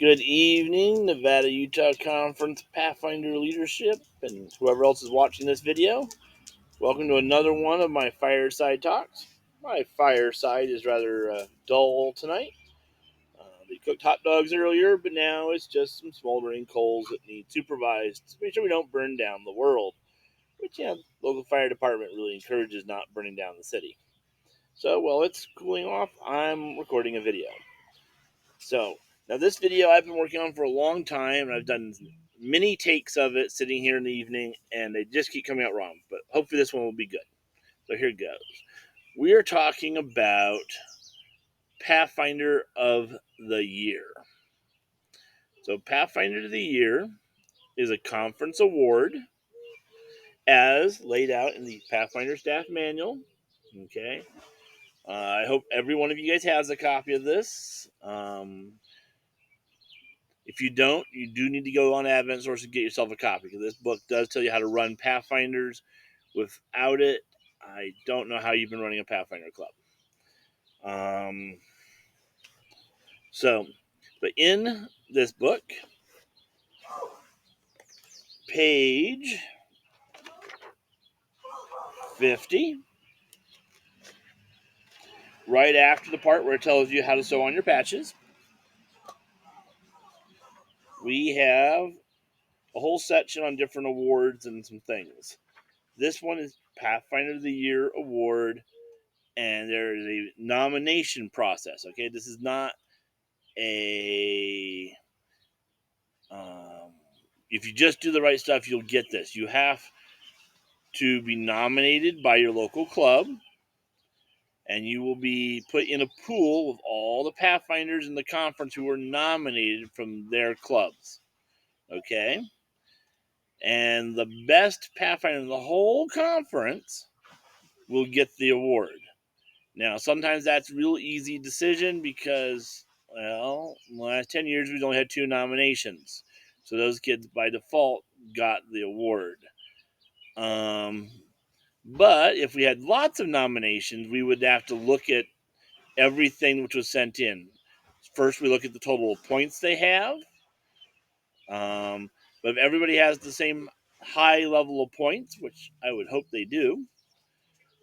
Good evening, Nevada-Utah Conference Pathfinder leadership, and whoever else is watching this video. Welcome to another one of my fireside talks. My fireside is rather dull tonight. We cooked hot dogs earlier, but now it's just some smoldering coals that need supervised to make sure we don't burn down the world. Which, local fire department really encourages not burning down the city. So, while it's cooling off, I'm recording a video. So, now this video I've been working on for a long time, and I've done many takes of it sitting here in the evening, and they just keep coming out wrong. But hopefully this one will be good. So here it goes. We are talking about Pathfinder of the Year. So Pathfinder of the Year is a conference award as laid out in the Pathfinder staff manual. Okay. I hope every one of you guys has a copy of this. If you don't, you do need to go on Advent Source and get yourself a copy, because this book does tell you how to run Pathfinders. Without it, I don't know how you've been running a Pathfinder club. But in this book, page 50, right after the part where it tells you how to sew on your patches, we have a whole section on different awards and some things. This one is Pathfinder of the Year award, and there is a nomination process. Okay, this is not a if you just do the right stuff, you'll get this. You have to be nominated by your local club, and you will be put in a pool of all the Pathfinders in the conference who were nominated from their clubs. Okay, and the best Pathfinder in the whole conference will get the award. Now, sometimes that's a real easy decision because, well, in the last 10 years, we've only had 2 nominations. So those kids, by default, got the award. But if we had lots of nominations, we would have to look at everything which was sent in. First, we look at the total of points they have. But if everybody has the same high level of points, which I would hope they do,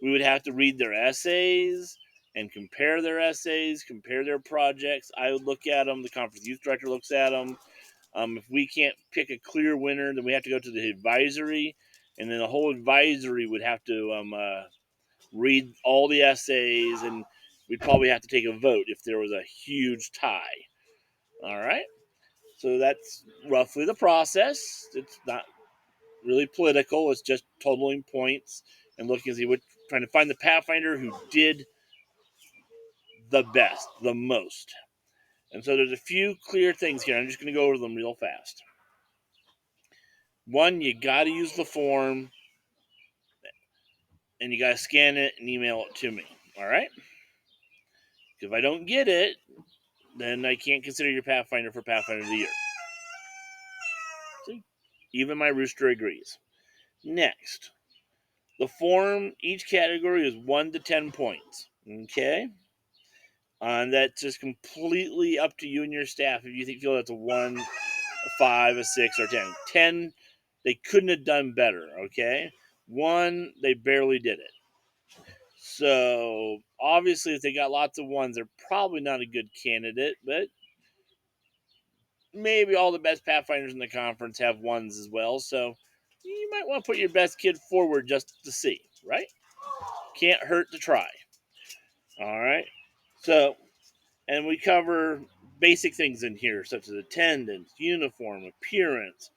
we would have to read their essays and compare their essays, compare their projects. I would look at them. The conference youth director looks at them. If we can't pick a clear winner, then we have to go to the advisory, and then the whole advisory would have to read all the essays, and we'd probably have to take a vote if there was a huge tie. All right? So that's roughly the process. It's not really political. It's just totaling points and looking to see what, trying to find the Pathfinder who did the best, the most. And so there's a few clear things here. I'm just going to go over them real fast. One, you got to use the form, and you got to scan it and email it to me. All right? If I don't get it, then I can't consider your Pathfinder for Pathfinder of the Year. See? Even my rooster agrees. Next, the form, each category is 1 to 10 points. Okay? And that's just completely up to you and your staff if you feel that's a 1, a 5, a 6, or 10. 10, they couldn't have done better, okay? 1, they barely did it. So, obviously, if they got lots of 1s, they're probably not a good candidate, but maybe all the best Pathfinders in the conference have 1s as well, so you might want to put your best kid forward just to see, right? Can't hurt to try. All right? So, and we cover basic things in here, such as attendance, uniform, appearance.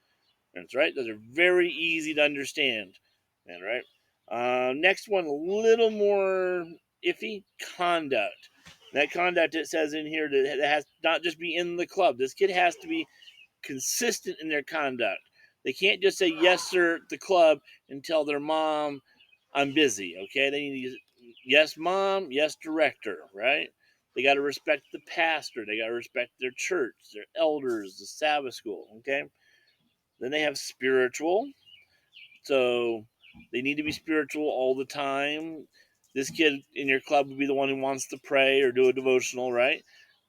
That's right. Those are very easy to understand. And right. Next one, a little more iffy, conduct. That conduct, it says in here, that it has to not just be in the club. This kid has to be consistent in their conduct. They can't just say yes, sir, at the club and tell their mom, I'm busy. Okay, they need to use yes, mom, yes, director. Right? They got to respect the pastor. They got to respect their church, their elders, the Sabbath school. Okay. Then they have spiritual. So they need to be spiritual all the time. This kid in your club would be the one who wants to pray or do a devotional, right?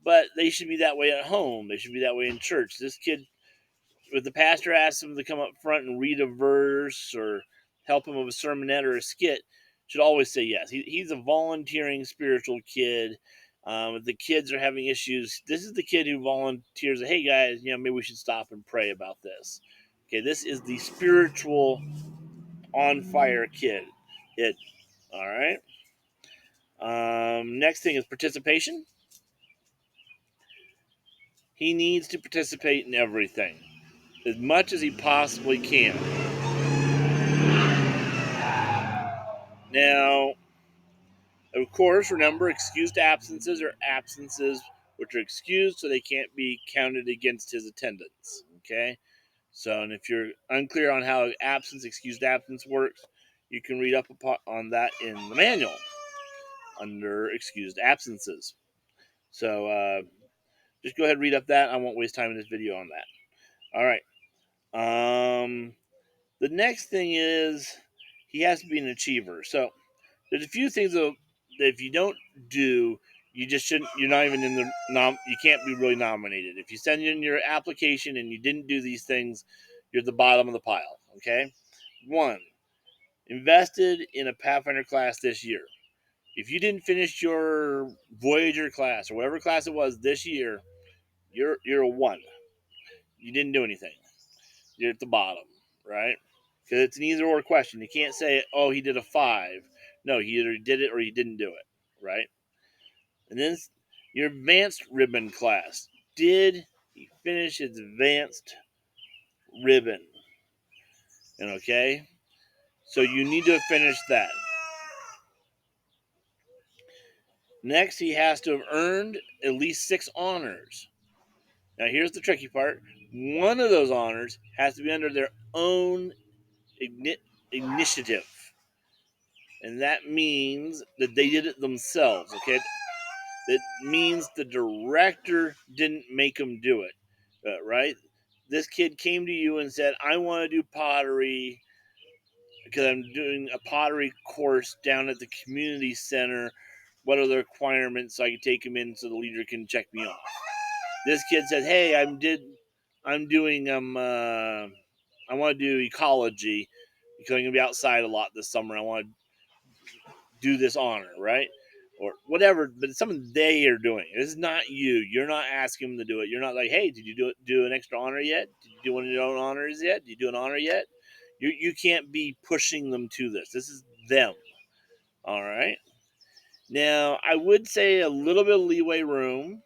but they should be that way at home. They should be that way in church. This kid, if the pastor asks him to come up front and read a verse or help him with a sermonette or a skit, should always say yes. He's a volunteering spiritual kid. If the kids are having issues, this is the kid who volunteers. Hey guys, maybe we should stop and pray about this. Okay, this is the spiritual on fire kid. It all right. Next thing is participation. He needs to participate in everything as much as he possibly can. Now, of course, remember, excused absences are absences which are excused, so they can't be counted against his attendance. Okay? So, and if you're unclear on how excused absence works, you can read up on that in the manual under excused absences. So, just go ahead and read up that. I won't waste time in this video on that. All right. The next thing is he has to be an achiever. So, there's a few things that if you don't do, you just shouldn't. You're not even in the You can't be really nominated. If you send in your application and you didn't do these things, you're at the bottom of the pile. Okay. One, invested in a Pathfinder class this year. If you didn't finish your Voyager class or whatever class it was this year, you're a one. You didn't do anything. You're at the bottom, right? Because it's an either or question. You can't say, oh, he did a 5. No, he either did it or he didn't do it, right? And then your advanced ribbon class. Did he finish his advanced ribbon? And okay, so you need to finish that. Next, he has to have earned at least 6 honors. Now, here's the tricky part. One of those honors has to be under their own initiative. And that means that they did it themselves, okay? That means the director didn't make them do it, right? This kid came to you and said, I want to do pottery because I'm doing a pottery course down at the community center. What are the requirements so I can take him in so the leader can check me off? This kid said, hey, I'm doing I want to do ecology because I'm going to be outside a lot this summer. I want to do this honor, right? Or whatever, but it's something they are doing. This is not you. You're not asking them to do it. You're not like, hey, did you do an extra honor yet? Did you do one of your own honors yet? Did you do an honor yet? You can't be pushing them to this. This is them. All right. Now, I would say a little bit of leeway room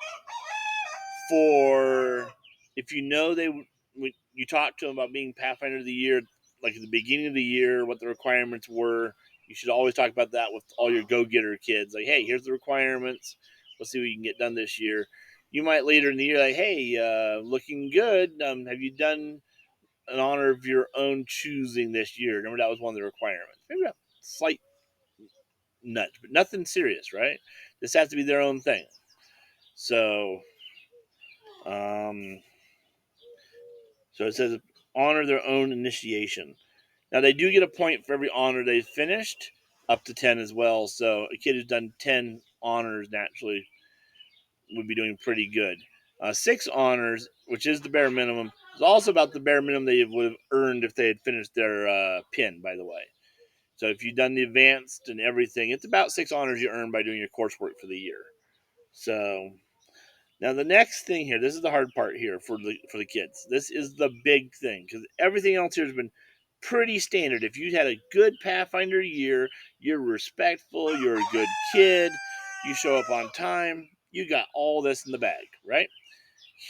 for if you know when you talk to them about being Pathfinder of the Year, like at the beginning of the year, what the requirements were. You should always talk about that with all your go-getter kids. Like, hey, here's the requirements. Let's see what you can get done this year. You might later in the year, like, hey, looking good. Have you done an honor of your own choosing this year? Remember that was one of the requirements. Maybe a slight nudge, but nothing serious, right? This has to be their own thing. So, um, so it says honor their own initiation. Now they do get a point for every honor they've finished, up to 10 as well. So a kid who's done 10 honors naturally would be doing pretty good. 6 honors, which is the bare minimum, is also about the bare minimum they would have earned if they had finished their pin, by the way. So if you've done the advanced and everything, it's about 6 honors you earn by doing your coursework for the year. So now the next thing here, this is the hard part here for the kids. This is the big thing because everything else here has been pretty standard. If you had a good Pathfinder year, you're respectful, you're a good kid, you show up on time, you got all this in the bag, right?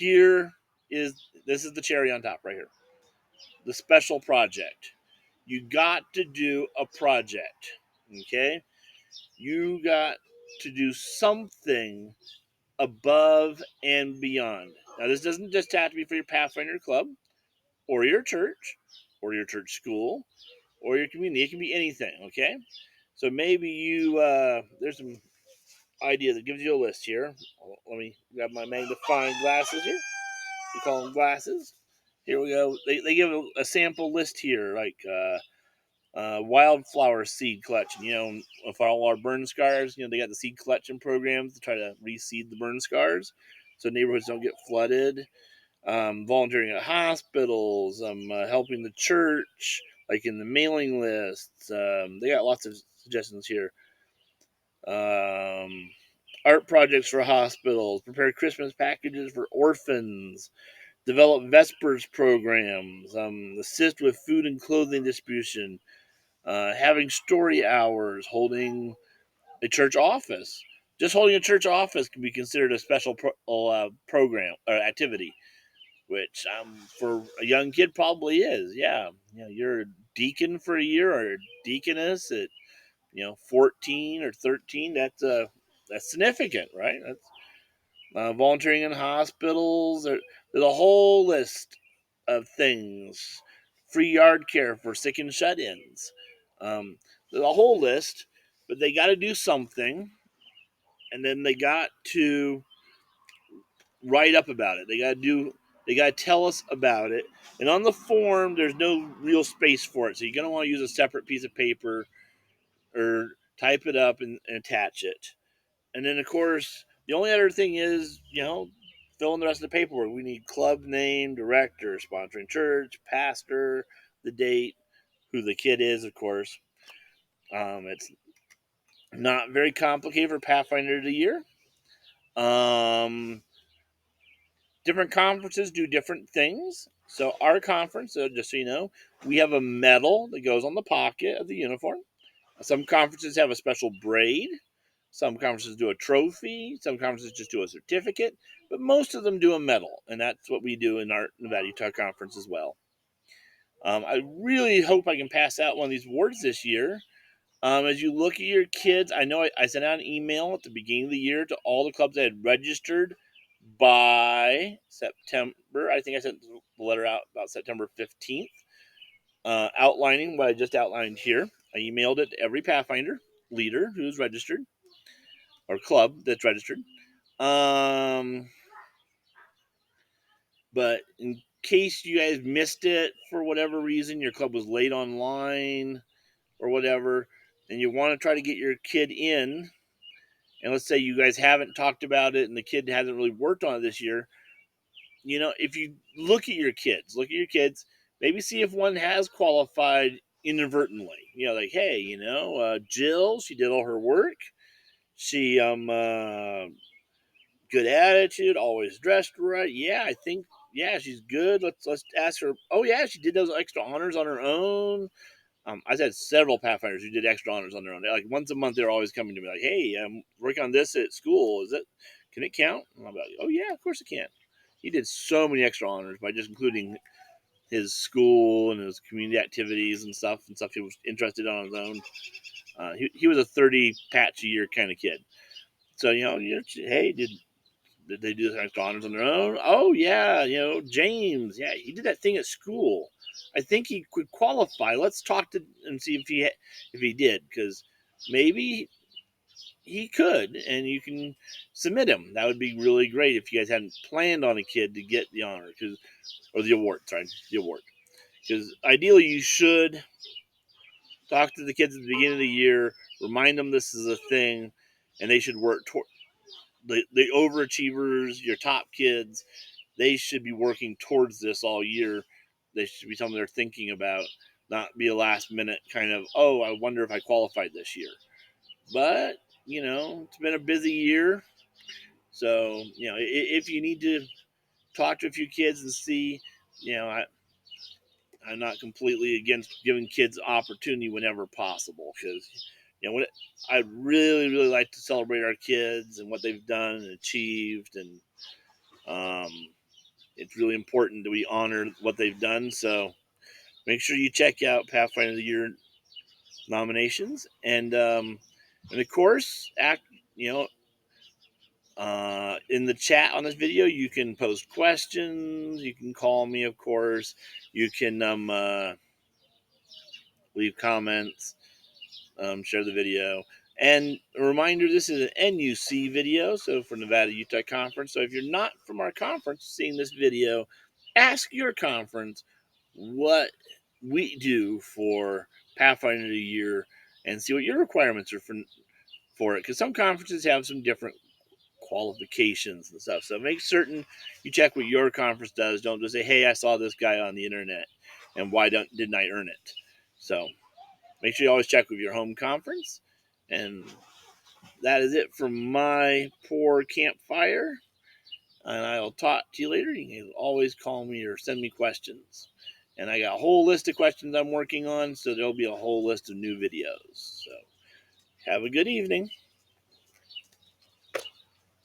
This is the cherry on top right here. The special project. You got to do a project, okay? You got to do something above and beyond. Now, this doesn't just have to be for your Pathfinder club or your church school or your community. It can be anything, okay? So maybe there's some idea that gives you a list here. Let me grab my magnifying glasses here. We call them glasses. Here we go. They give a sample list here, like wildflower seed collection. For all our burn scars, they got the seed collection programs to try to reseed the burn scars. so neighborhoods don't get flooded. Volunteering at hospitals, helping the church, like in the mailing lists. They got lots of suggestions here. Um, Art projects for hospitals, prepare Christmas packages for orphans, develop Vespers programs, assist with food and clothing distribution, having story hours, holding a church office. Just holding a church office can be considered a special program or activity, which for a young kid probably is. Yeah, you're a deacon for a year or a deaconess at 14 or 13. That's significant, right? That's volunteering in hospitals. There's a whole list of things. Free yard care for sick and shut-ins. There's a whole list, but they got to do something, and then they got to write up about it. They got to tell us about it. And on the form, there's no real space for it, so you're gonna want to use a separate piece of paper or type it up and attach it. And then, of course, the only other thing is, fill in the rest of the paperwork. We need club name, director, sponsoring church, pastor, the date, who the kid is, of course. It's not very complicated for Pathfinder of the year. Different conferences do different things. So our conference, just so you know, we have a medal that goes on the pocket of the uniform. Some conferences have a special braid. Some conferences do a trophy. Some conferences just do a certificate. But most of them do a medal, and that's what we do in our Nevada Utah conference as well. I really hope I can pass out one of these awards this year. As you look at your kids, I know I sent out an email at the beginning of the year to all the clubs that had registered by September. I think I sent the letter out about September 15th, outlining what I just outlined here. I emailed it to every Pathfinder leader who's registered or club that's registered. Um, but in case you guys missed it for whatever reason, your club was late online or whatever, and you want to try to get your kid in, and let's say you guys haven't talked about it and the kid hasn't really worked on it this year, if you look at your kids, maybe see if one has qualified inadvertently. Like, hey, Jill, she did all her work. She good attitude, always dressed right. Yeah, I think she's good. Let's ask her. Oh yeah, she did those extra honors on her own. I've had several Pathfinders who did extra honors on their own. Like once a month, they're always coming to me like, "Hey, I'm working on this at school. Can it count?" And I'm like, "Oh yeah, of course it can." He did so many extra honors by just including his school and his community activities and stuff he was interested in on his own. He was a 30 patch a year kind of kid. So hey, did they do the extra honors on their own? Oh yeah, James. Yeah, he did that thing at school. I think he could qualify. Let's talk to and see if he did, because maybe he could, and you can submit him. That would be really great if you guys hadn't planned on a kid to get the honor, or the award. Sorry, the award. Because ideally, you should talk to the kids at the beginning of the year, remind them this is a thing, and they should work toward the overachievers, your top kids. They should be working towards this all year. They should be something they're thinking about, not be a last minute kind of, oh, I wonder if I qualified this year. But, it's been a busy year. So, if you need to talk to a few kids and see, I'm not completely against giving kids opportunity whenever possible, because, I'd really, really like to celebrate our kids and what they've done and achieved. And it's really important that we honor what they've done. So make sure you check out Pathfinder of the Year nominations, and of course, you know, in the chat on this video, you can post questions. You can call me, of course. You can leave comments, share the video. And a reminder, this is an NUC video, so for Nevada Utah Conference. So if you're not from our conference seeing this video, ask your conference what we do for Pathfinder of the Year and see what your requirements are for it. Because some conferences have some different qualifications and stuff. So make certain you check what your conference does. Don't just say, hey, I saw this guy on the internet, and why didn't I earn it? So make sure you always check with your home conference. And that is it for my poor campfire. And I'll talk to you later. You can always call me or send me questions. And I got a whole list of questions I'm working on, so there'll be a whole list of new videos. So have a good evening.